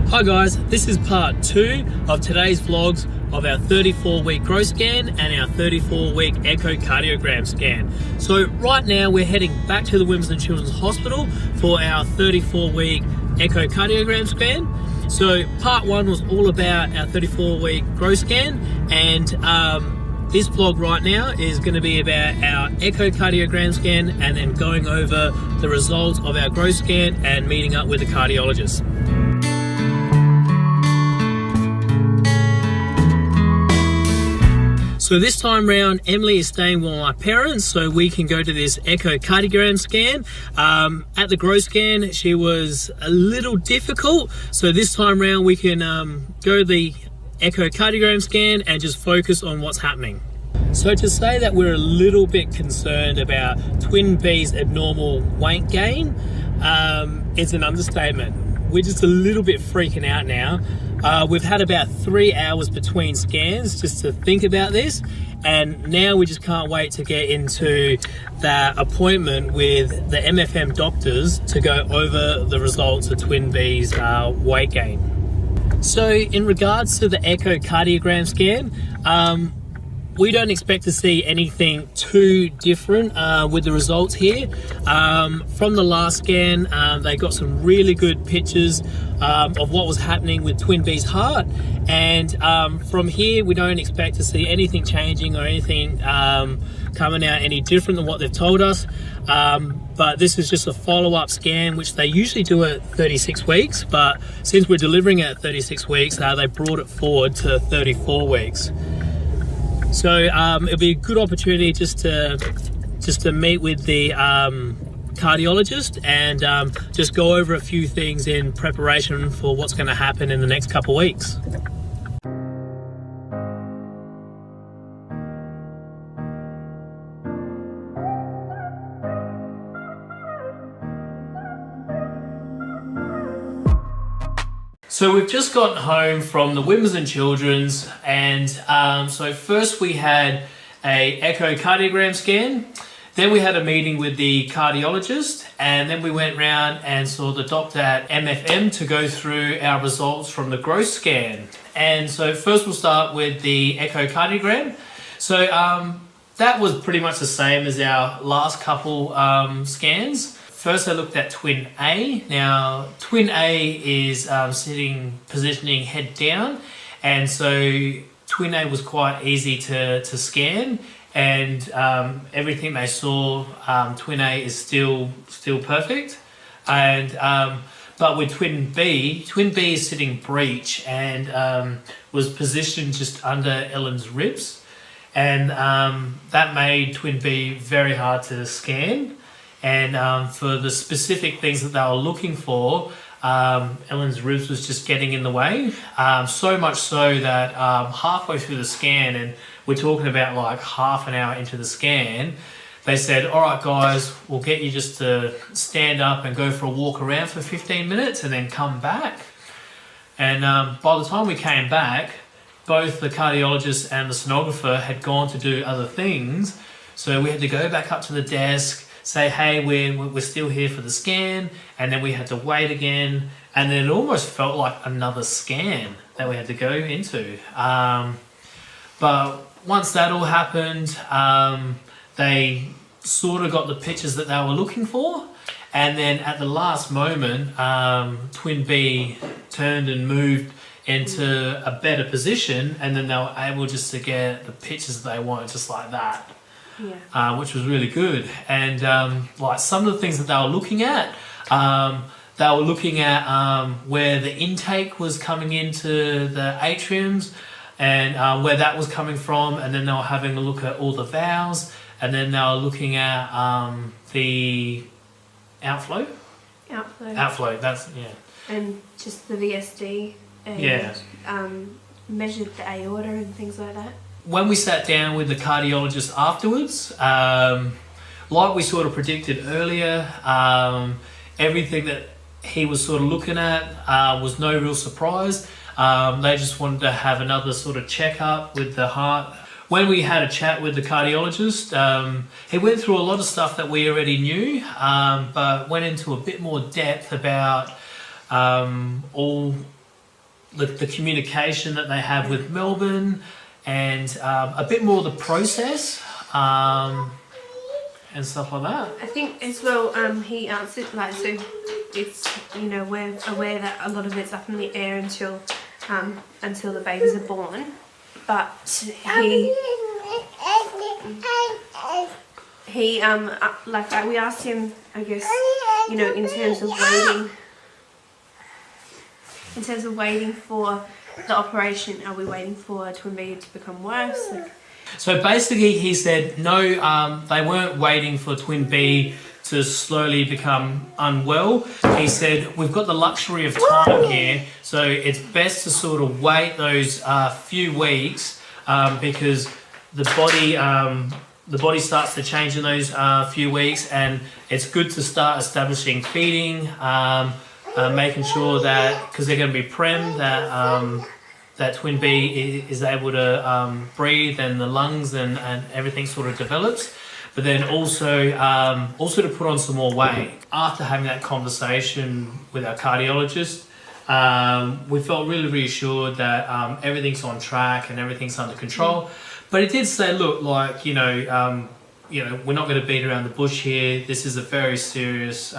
Hi guys, this is part 2 of today's vlogs of our 34-week growth scan and our 34-week echocardiogram scan. So right now we're heading back to the Women's and Children's Hospital for our 34-week echocardiogram scan. So part 1 was all about our 34-week growth scan, and this vlog right now is going to be about our echocardiogram scan and then going over the results of our growth scan and meeting up with the cardiologist. So this time round, Emily is staying with my parents so we can go to this echocardiogram scan. At the growth scan, she was a little difficult. So this time round, we can go to the echocardiogram scan and just focus on what's happening. So to say that we're a little bit concerned about twin B's abnormal weight gain is an understatement. We're just a little bit freaking out now. We've had about 3 hours between scans just to think about this, and now we just can't wait to get into that appointment with the MFM doctors to go over the results of twin B's weight gain. So in regards to the echocardiogram scan, we don't expect to see anything too different with the results here. From the last scan, they got some really good pictures of what was happening with twin B's heart, and from here we don't expect to see anything changing or anything coming out any different than what they've told us. But this is just a follow-up scan, which they usually do at 36 weeks, but since we're delivering at 36 weeks, they brought it forward to 34 weeks. So it'll be a good opportunity just to meet with the cardiologist and just go over a few things in preparation for what's going to happen in the next couple of weeks. So we've just gotten home from the Women's and Children's, and so first we had a echocardiogram scan, then we had a meeting with the cardiologist, and then we went round and saw the doctor at MFM to go through our results from the growth scan. And so first we'll start with the echocardiogram. So that was pretty much the same as our last couple scans. First I looked at twin A. Now twin A is positioning head down, and so twin A was quite easy to scan, and everything they saw, twin A is still perfect. And but with twin B is sitting breech and was positioned just under Ellen's ribs, and that made twin B very hard to scan. And for the specific things that they were looking for, Ellen's ribs was just getting in the way. So much so that halfway through the scan, and we're talking about like half an hour into the scan, they said, all right guys, we'll get you just to stand up and go for a walk around for 15 minutes and then come back. And by the time we came back, both the cardiologist and the sonographer had gone to do other things. So we had to go back up to the desk, say, hey, we're still here for the scan, and then we had to wait again, and then it almost felt like another scan that we had to go into. But once that all happened, they sort of got the pictures that they were looking for, and then at the last moment, twin B turned and moved into a better position, and then they were able just to get the pictures that they wanted just like that. Yeah. Which was really good. And like some of the things that they were looking at, where the intake was coming into the atriums, and where that was coming from, and then they were having a look at all the valves, and then they were looking at the outflow, that's, yeah. And just the VSD, and yeah. Measured the aorta and things like that. When we sat down with the cardiologist afterwards, like we sort of predicted earlier, everything that he was sort of looking at was no real surprise. They just wanted to have another sort of checkup with the heart. When we had a chat with the cardiologist, he went through a lot of stuff that we already knew, but went into a bit more depth about all the communication that they have with Melbourne, and a bit more the process and stuff like that. I think as well, he answered like, so it's, you know, we're aware that a lot of it's up in the air until the babies are born, but he like we asked him, I guess, you know, in terms of waiting for the operation, are we waiting for Twin B to become worse? Like, so basically he said no, they weren't waiting for Twin B to slowly become unwell. He said we've got the luxury of time here, so it's best to sort of wait those few weeks because the body starts to change in those few weeks, and it's good to start establishing feeding, making sure that, because they're going to be prem, that Twin B is able to breathe, and the lungs and everything sort of develops. But then also to put on some more weight. After having that conversation with our cardiologist, we felt really reassured that everything's on track and everything's under control. But it did say, look, like, you know, we're not going to beat around the bush here. This is a very serious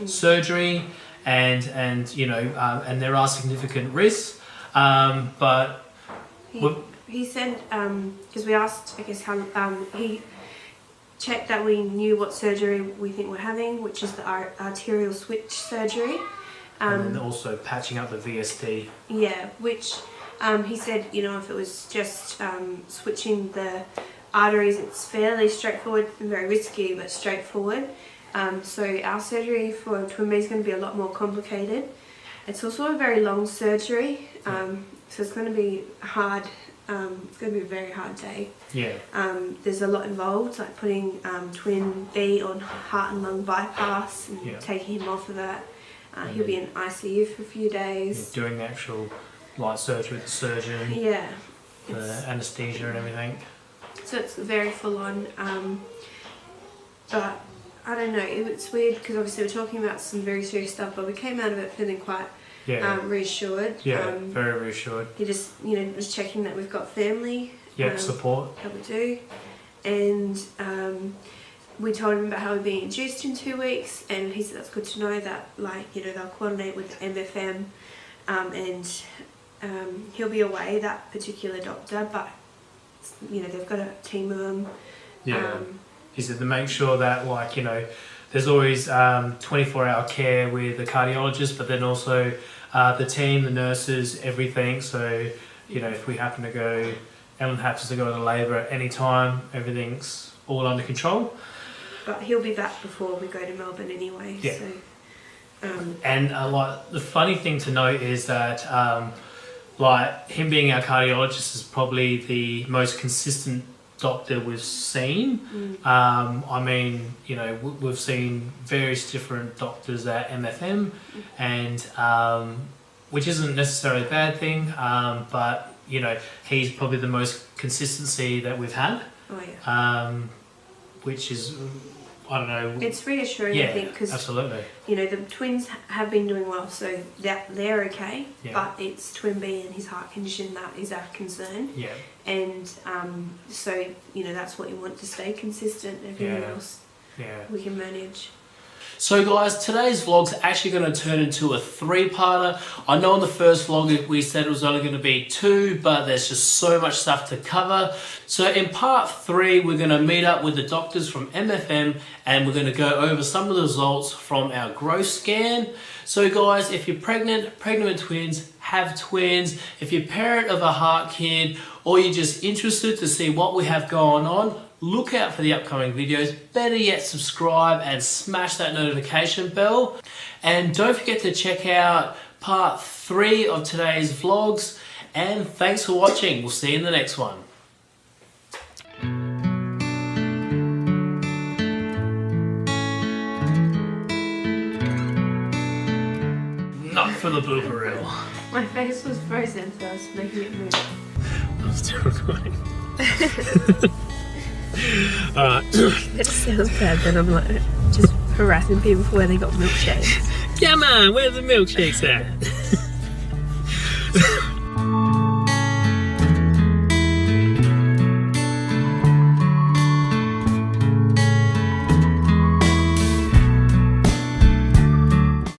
surgery, and you know, and there are significant risks. But he said, because we asked, I guess, how he checked that we knew what surgery we think we're having, which is the arterial switch surgery. And then also patching up the VSD. Yeah, which he said, you know, if it was just switching the arteries, it's fairly straightforward and very risky, but straightforward. So our surgery for Twin B is going to be a lot more complicated. It's also a very long surgery, so it's going to be hard. It's going to be a very hard day. Yeah. There's a lot involved, like putting Twin B on heart and lung bypass and taking him off of that. He'll be in ICU for a few days. Yeah, doing the actual light surgery with the surgeon. Yeah. The anaesthesia and everything. So it's very full on. But I don't know, it's weird because obviously we're talking about some very serious stuff, but we came out of it feeling quite reassured. Yeah, very reassured. He just, you know, was checking that we've got family. Support. That we do. And we told him about how we're being induced in 2 weeks, and he said that's good to know that, like, you know, they'll coordinate with MFM, and he'll be away, that particular doctor, but, you know, they've got a team of them. Yeah. He said to make sure that, like, you know, there's always 24-hour care with the cardiologist, but then also the team, the nurses, everything. So, you know, if we happen to go, Ellen happens to go into labour at any time, everything's all under control. But he'll be back before we go to Melbourne anyway. Yeah. So, and like the funny thing to note is that like him being our cardiologist is probably the most consistent doctor we've seen. I mean, you know, we've seen various different doctors at MFM, and which isn't necessarily a bad thing, but you know, he's probably the most consistency that we've had. Oh yeah. Which is, I don't know. It's reassuring, I think, because absolutely. You know, the twins have been doing well, so that they're okay. Yeah. But it's Twin B and his heart condition that is our concern. Yeah. And so, you know, that's what you want to stay consistent. Everything else, we can manage. So guys, today's vlog's actually going to turn into a 3-parter. I know in the first vlog we said it was only going to be 2, but there's just so much stuff to cover. So in part 3, we're going to meet up with the doctors from MFM, and we're going to go over some of the results from our growth scan. So guys, if you're pregnant with twins, have twins, if you're parent of a heart kid, or you're just interested to see what we have going on, look out for the upcoming videos. Better yet, subscribe and smash that notification bell. And don't forget to check out part 3 of today's vlogs. And thanks for watching. We'll see you in the next one. Not for the blooper reel. My face was frozen, so I was making it move. I'm still recording. Alright. It sounds bad that I'm like just harassing people for where they got milkshakes. Come on, where's the milkshakes at?